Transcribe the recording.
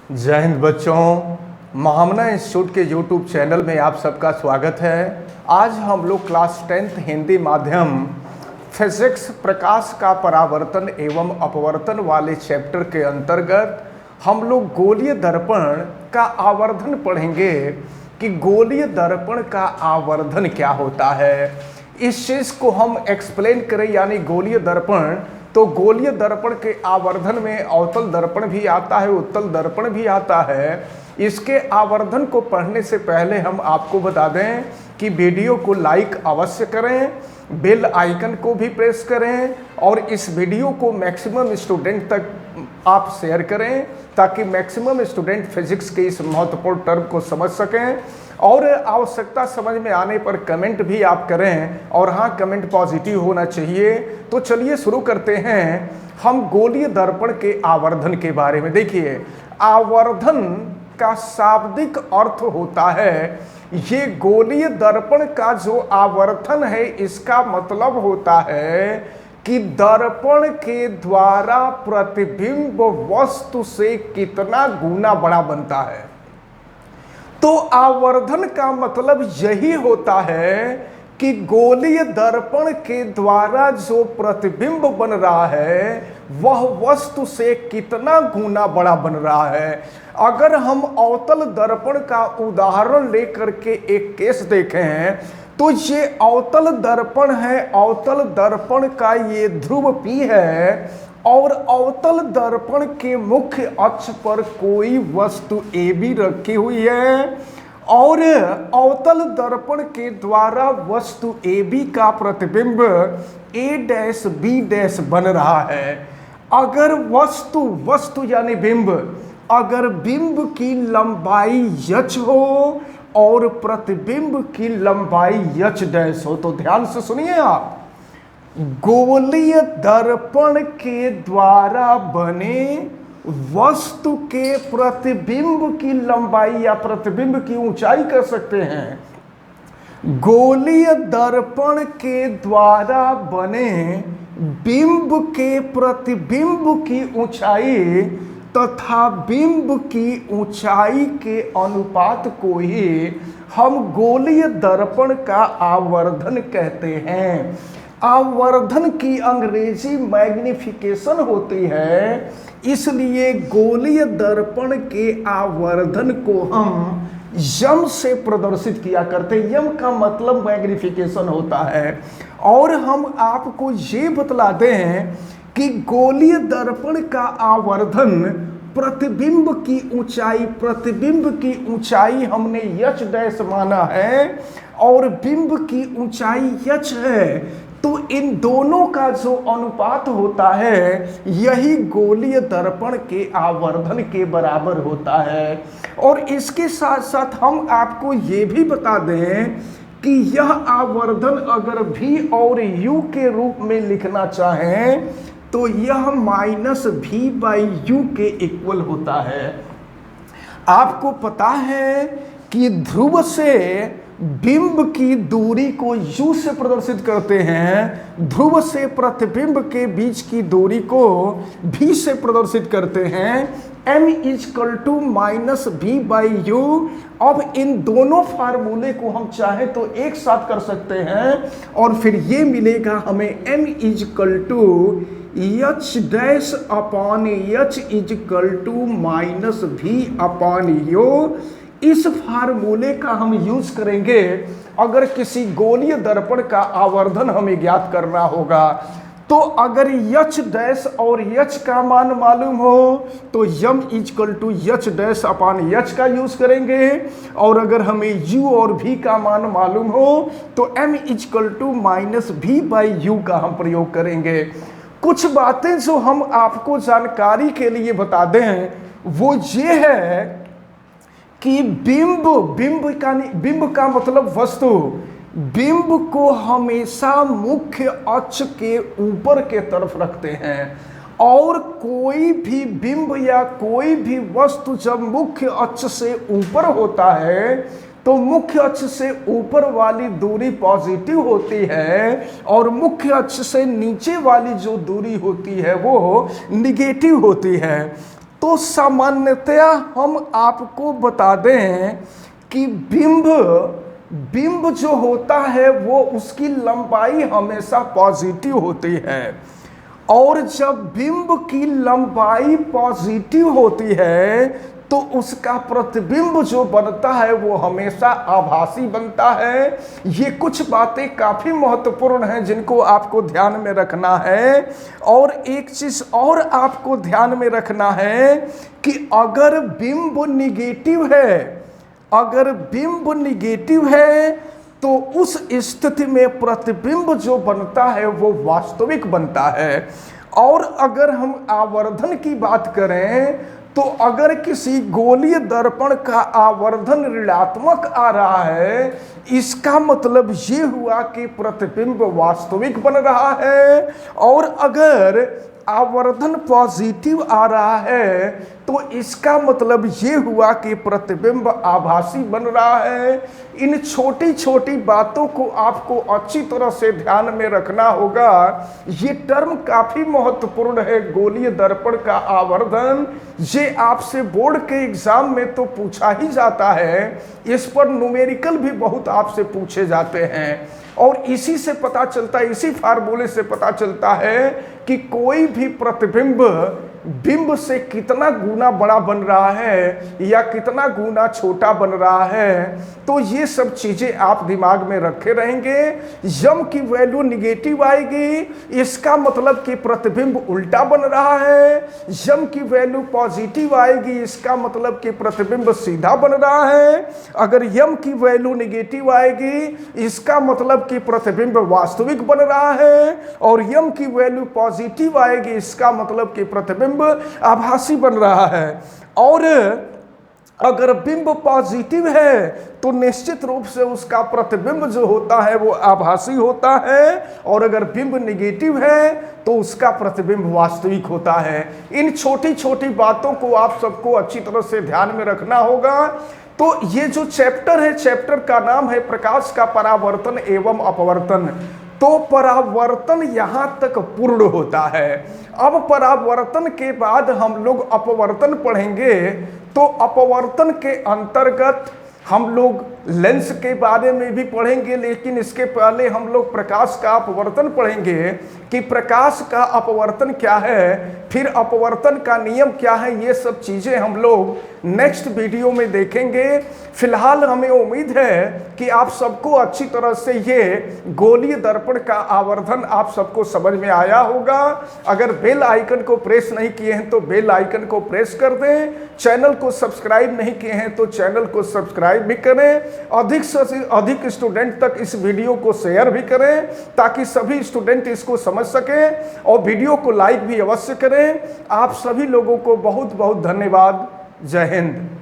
जय हिंद बच्चों। महामना इंस्टीट्यूट के यूट्यूब चैनल में आप सबका स्वागत है। आज हम लोग क्लास 10th हिंदी माध्यम फिजिक्स प्रकाश का परावर्तन एवं अपवर्तन वाले चैप्टर के अंतर्गत हम लोग गोलीय दर्पण का आवर्धन पढ़ेंगे कि गोलीय दर्पण का आवर्धन क्या होता है। इस चीज़ को हम एक्सप्लेन करें, यानी गोलीय दर्पण, तो गोलीय दर्पण के आवर्धन में अवतल दर्पण भी आता है, उत्तल दर्पण भी आता है। इसके आवर्धन को पढ़ने से पहले हम आपको बता दें कि वीडियो को लाइक अवश्य करें, बेल आइकन को भी प्रेस करें और इस वीडियो को मैक्सिमम स्टूडेंट तक आप शेयर करें ताकि मैक्सिमम स्टूडेंट फिजिक्स के इस महत्वपूर्ण टर्म को समझ सकें। और आवश्यकता समझ में आने पर कमेंट भी आप करें, और हाँ, कमेंट पॉजिटिव होना चाहिए। तो चलिए शुरू करते हैं हम गोलीय दर्पण के आवर्धन के बारे में। देखिए, आवर्धन का शाब्दिक अर्थ होता है, ये गोलीय दर्पण का जो आवर्धन है इसका मतलब होता है कि दर्पण के द्वारा प्रतिबिंब वस्तु से कितना गुना बड़ा बनता है। तो आवर्धन का मतलब यही होता है कि गोलीय दर्पण के द्वारा जो प्रतिबिंब बन रहा है वह वस्तु से कितना गुना बड़ा बन रहा है। अगर हम अवतल दर्पण का उदाहरण लेकर के एक केस देखें तो ये अवतल दर्पण है। अवतल दर्पण का ये ध्रुव P है और अवतल दर्पण के मुख्य अक्ष पर कोई वस्तु AB रखी हुई है और अवतल दर्पण के द्वारा वस्तु AB का प्रतिबिंब A', B' बन रहा है। अगर वस्तु यानी बिंब, अगर बिंब की लंबाई h हो और प्रतिबिंब की लंबाई h' हो, तो ध्यान से सुनिए आप, गोलीय दर्पण के द्वारा बने वस्तु के प्रतिबिंब की लंबाई या प्रतिबिंब की ऊंचाई कह सकते हैं। गोलीय दर्पण के द्वारा बने बिंब के प्रतिबिंब की ऊंचाई तथा बिंब की ऊंचाई के अनुपात को ही हम गोलीय दर्पण का आवर्धन कहते हैं। आवर्धन की अंग्रेजी मैग्निफिकेशन होती है, इसलिए गोलीय दर्पण के आवर्धन को हम यम से प्रदर्शित किया करते हैं। यम का मतलब मैग्निफिकेशन होता है। और हम आपको ये बतला दें कि गोलीय दर्पण का आवर्धन प्रतिबिंब की ऊंचाई हमने h' माना है और बिंब की ऊंचाई h है। तो इन दोनों का जो अनुपात होता है यही गोलीय दर्पण के आवर्धन के बराबर होता है। और इसके साथ साथ हम आपको ये भी बता दें कि यह आवर्धन अगर V और U के रूप में लिखना चाहें तो यह -V/U के इक्वल होता है। आपको पता है कि ध्रुव से बिंब की दूरी को U से प्रदर्शित करते हैं, ध्रुव से प्रतिबिंब के बीच की दूरी को V से प्रदर्शित करते हैं। m = -V/U। अब इन दोनों फार्मूले को हम चाहें तो एक साथ कर सकते हैं और फिर ये मिलेगा हमें m = h'-V/U। इस फार्मूले का हम यूज करेंगे अगर किसी गोलीय दर्पण का आवर्धन हमें ज्ञात करना होगा। तो अगर h' और h का मान मालूम हो तो m = h'/h का यूज करेंगे, और अगर हमें u और v का मान मालूम हो तो m = -V/U का हम प्रयोग करेंगे। कुछ बातें जो हम आपको जानकारी के लिए बता दें वो ये है कि बिंब का मतलब वस्तु, बिंब को हमेशा मुख्य अक्ष के ऊपर के तरफ रखते हैं और कोई भी बिंब या कोई भी वस्तु जब मुख्य अक्ष से ऊपर होता है तो मुख्य अक्ष से ऊपर वाली दूरी पॉजिटिव होती है और मुख्य अक्ष से नीचे वाली जो दूरी होती है वो निगेटिव होती है। तो सामान्यतया हम आपको बता दें कि बिंब जो होता है वो उसकी लंबाई हमेशा पॉजिटिव होती है, और जब बिंब की लंबाई पॉजिटिव होती है तो उसका प्रतिबिंब जो बनता है वो हमेशा आभासी बनता है। ये कुछ बातें काफी महत्वपूर्ण हैं जिनको आपको ध्यान में रखना है। और एक चीज और आपको ध्यान में रखना है कि अगर बिंब निगेटिव है तो उस स्थिति में प्रतिबिंब जो बनता है वो वास्तविक बनता है। और अगर हम आवर्धन की बात करें तो अगर किसी गोलीय दर्पण का आवर्धन ऋणात्मक आ रहा है, इसका मतलब ये हुआ कि प्रतिबिंब वास्तविक बन रहा है। और अगर आवर्धन पॉजिटिव आ रहा है तो इसका मतलब ये हुआ कि प्रतिबिंब आभासी बन रहा है। इन छोटी छोटी बातों को आपको अच्छी तरह से ध्यान में रखना होगा। ये टर्म काफी महत्वपूर्ण है, गोलीय दर्पण का आवर्धन। ये आपसे बोर्ड के एग्जाम में तो पूछा ही जाता है, इस पर न्यूमेरिकल भी बहुत आपसे पूछे जाते हैं। और इसी से पता चलता है, इसी फार्मूले से पता चलता है कि कोई भी प्रतिबिंब बिंब से कितना गुना बड़ा बन रहा है या कितना गुना छोटा बन रहा है। तो ये सब चीजें आप दिमाग में रखे रहेंगे। यम की वैल्यू निगेटिव आएगी, इसका मतलब कि प्रतिबिंब उल्टा बन रहा है। यम की वैल्यू पॉजिटिव आएगी, इसका मतलब कि प्रतिबिंब सीधा बन रहा है। अगर यम की वैल्यू निगेटिव आएगी, इसका मतलब कि प्रतिबिंब वास्तविक बन रहा है। और यम की वैल्यू पॉजिटिव आएगी, इसका मतलब कि प्रतिबिंब आभासी बन रहा है। और अगर बिंब पॉजिटिव है तो निश्चित रूप से उसका प्रतिबिंब जो होता है वो आभासी होता है, और अगर बिंब निगेटिव है तो उसका प्रतिबिंब वास्तविक होता है। इन छोटी छोटी बातों को आप सबको अच्छी तरह से ध्यान में रखना होगा। तो ये जो चैप्टर है, चैप्टर का नाम है प्रकाश का परावर्तन एवं अपवर्तन। तो परावर्तन यहां तक पूर्ण होता है। अब परावर्तन के बाद हम लोग अपवर्तन पढ़ेंगे। तो अपवर्तन के अंतर्गत हम लोग लेंस के बारे में भी पढ़ेंगे, लेकिन इसके पहले हम लोग प्रकाश का अपवर्तन पढ़ेंगे कि प्रकाश का अपवर्तन क्या है, फिर अपवर्तन का नियम क्या है। ये सब चीजें हम लोग नेक्स्ट वीडियो में देखेंगे। फिलहाल हमें उम्मीद है कि आप सबको अच्छी तरह से ये गोलीय दर्पण का आवर्धन आप सबको समझ में आया होगा। अगर बेल आइकन को प्रेस नहीं किए हैं तो बेल आइकन को प्रेस कर दें। चैनल को सब्सक्राइब नहीं किए हैं तो चैनल को सब्सक्राइब भी करें। अधिक से अधिक स्टूडेंट तक इस वीडियो को शेयर भी करें ताकि सभी स्टूडेंट इसको समझ सकें, और वीडियो को लाइक भी अवश्य करें। आप सभी लोगों को बहुत बहुत धन्यवाद। जय हिंद।